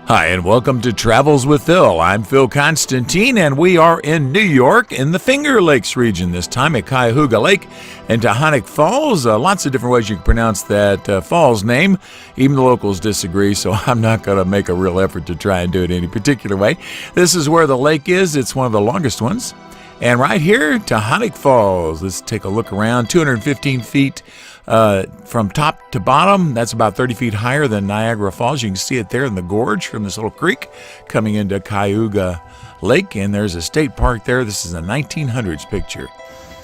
Hi, and welcome to Travels with Phil. I'm Phil Constantine, and we are in New York in the Finger Lakes region, this time at Cayuga Lake and Taughannock Falls. Lots of different ways you can pronounce that falls name. Even the locals disagree, so I'm not going to make a real effort to try and do it any particular way. This is where the lake is. It's one of the longest ones. And right here, Taughannock Falls. Let's take a look around. 215 feet from top to bottom. That's about 30 feet higher than Niagara Falls. You can see it there in the gorge from this little creek coming into Cayuga Lake. And there's a state park there. This is a 1900s picture.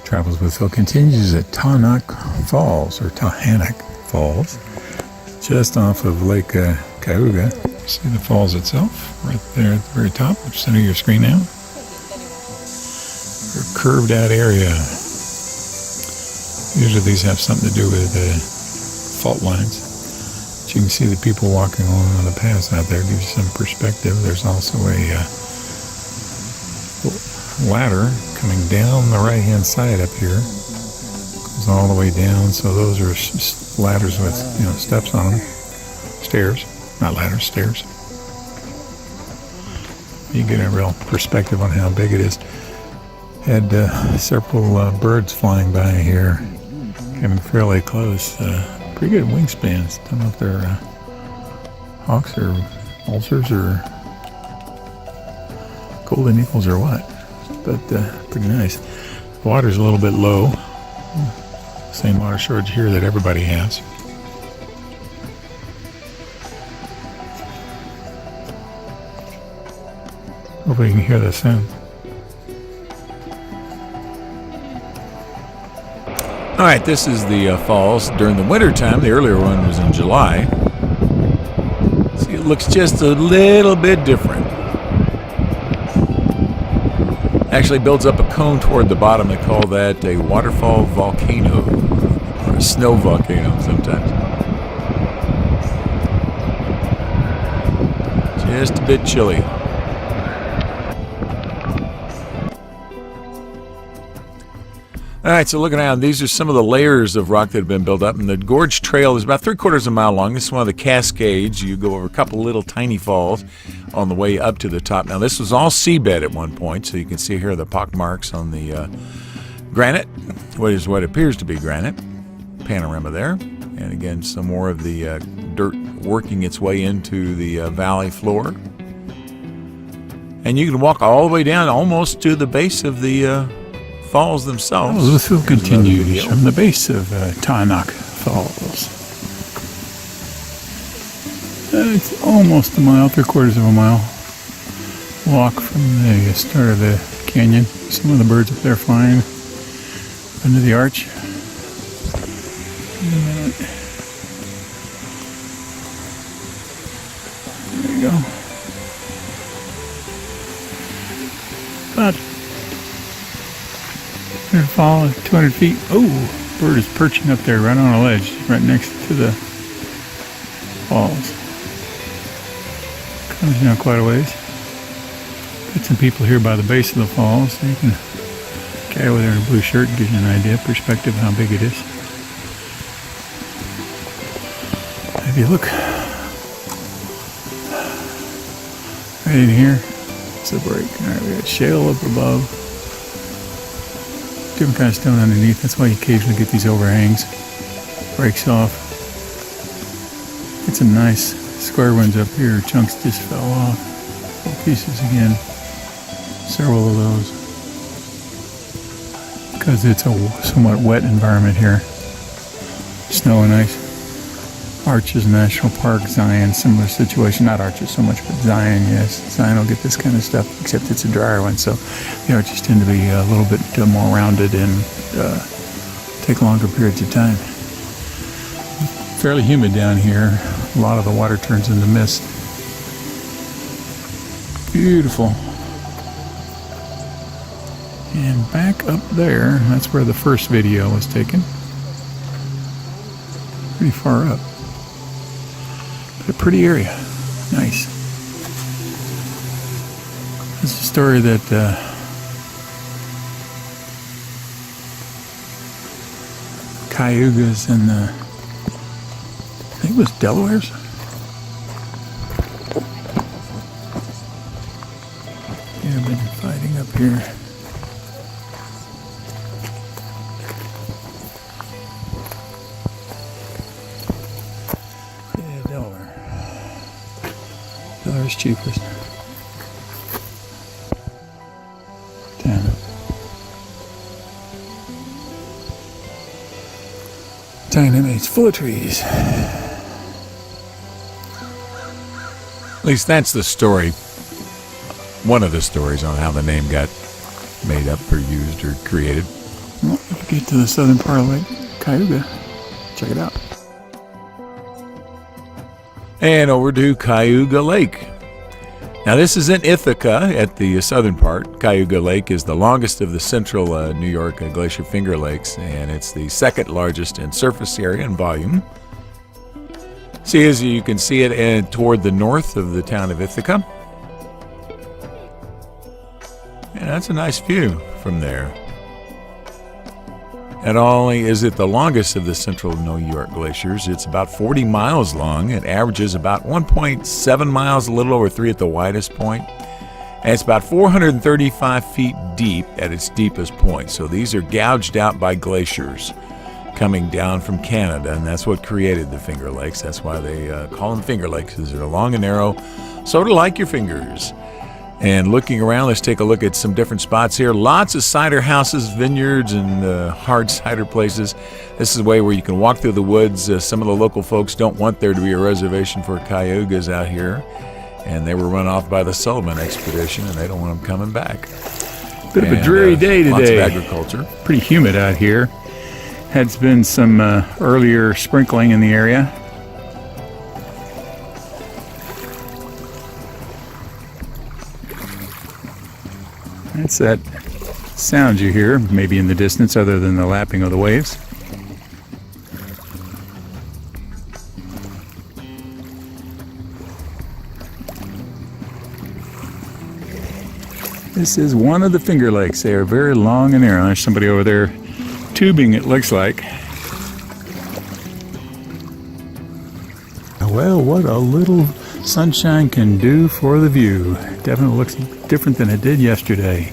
Travels with Phil continues at Taughannock Falls, or Taughannock Falls, just off of Lake Cayuga. See the falls itself right there at the very top, center of your screen now. Curved out area. Usually these have something to do with fault lines. But you can see the people walking along on the paths out there. Gives you some perspective. There's also a ladder coming down the right hand side up here. Goes all the way down. So those are ladders with steps on them. Stairs, not ladders, stairs. You get a real perspective on how big it is. Had several birds flying by here, coming fairly close. Pretty good wingspans. Don't know if they're hawks or vultures or golden eagles or what, but pretty nice. The water's a little bit low. Same water shortage here that everybody has. Hopefully you can hear the sound. All right, this is the falls during the winter time. The earlier one was in July. See, it looks just a little bit different. Actually builds up a cone toward the bottom. They call that a waterfall volcano, or a snow volcano sometimes. Just a bit chilly. All right, so looking around, these are some of the layers of rock that have been built up, and the gorge trail is about 3/4 of a mile long. This is one of the cascades. You go over a couple little tiny falls on the way up to the top. Now, this was all seabed at one point, so you can see here the pock marks on the granite, what appears to be granite. Panorama there. And again, some more of the dirt working its way into the valley floor. And you can walk all the way down almost to the base of the falls themselves. Well, Phil continues from the base of Taughannock Falls. It's almost a mile, 3/4 of a mile walk from the start of the canyon. Some of the birds up there flying under the arch. There you go. About fall at 200 feet. Oh, bird is perching up there right on a ledge, right next to the falls. Comes down quite a ways. Got some people here by the base of the falls. So you can, guy over there in a blue shirt gives you an idea, perspective of how big it is. If you look right in here, it's a break. All right, we got shale up above. Different kind of stone underneath. That's why you occasionally get these overhangs. Breaks off. Get some nice square ones up here. Chunks just fell off. Little pieces again. Several of those. Because it's a somewhat wet environment here. Snow and ice. Arches National Park, Zion, similar situation. Not Arches so much, but Zion, yes. Zion will get this kind of stuff, except it's a drier one. So the arches tend to be a little bit more rounded and take longer periods of time. Fairly humid down here. A lot of the water turns into mist. Beautiful. And back up there, that's where the first video was taken. Pretty far up. A pretty area. Nice. It's a story that Cayugas in the, I think it was Delaware's. I've been fighting up here. Yeah, $1. $1 cheapest. Damn it. Taughannock, it's full of trees. At least that's the story. One of the stories on how the name got made up or used or created. Well, if you get to the southern part of Lake Cayuga, check it out. And over to Cayuga Lake. Now this is in Ithaca at the southern part. Cayuga Lake is the longest of the central New York glacier finger lakes, and it's the second largest in surface area and volume. See, as you can see it toward the north of the town of Ithaca. And that's a nice view from there. Not only is it the longest of the central New York glaciers, it's about 40 miles long. It averages about 1.7 miles, a little over 3 at the widest point. And it's about 435 feet deep at its deepest point. So these are gouged out by glaciers coming down from Canada, and that's what created the Finger Lakes. That's why they call them Finger Lakes, because they're long and narrow, sort of like your fingers. And looking around, let's take a look at some different spots here. Lots of cider houses, vineyards, and hard cider places. This is a way where you can walk through the woods. Some of the local folks don't want there to be a reservation for Cayugas out here, and they were run off by the Sullivan expedition, and they don't want them coming back. Bit of a dreary day today. Lots of agriculture. Pretty humid out here. Had been some earlier sprinkling in the area. That's that sound you hear, maybe in the distance, other than the lapping of the waves. This is one of the Finger Lakes. They are very long and narrow. There's somebody over there tubing, it looks like. Well, what a little sunshine can do for the view. Definitely looks different than it did yesterday.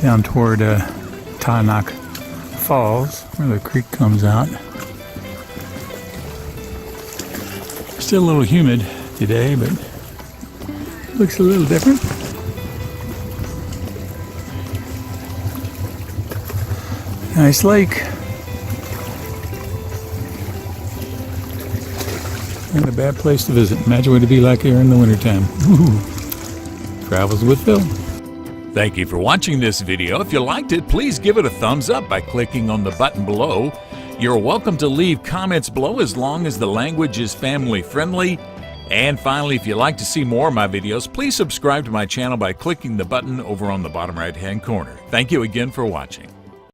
Down toward Taughannock Falls, where the creek comes out. Still a little humid today, but looks a little different. Nice lake. And a bad place to visit. Imagine what it'd be like here in the wintertime. Ooh. Travels with Phil. Thank you for watching this video. If you liked it, please give it a thumbs up by clicking on the button below. You're welcome to leave comments below as long as the language is family friendly. And finally, if you'd like to see more of my videos, please subscribe to my channel by clicking the button over on the bottom right-hand corner. Thank you again for watching.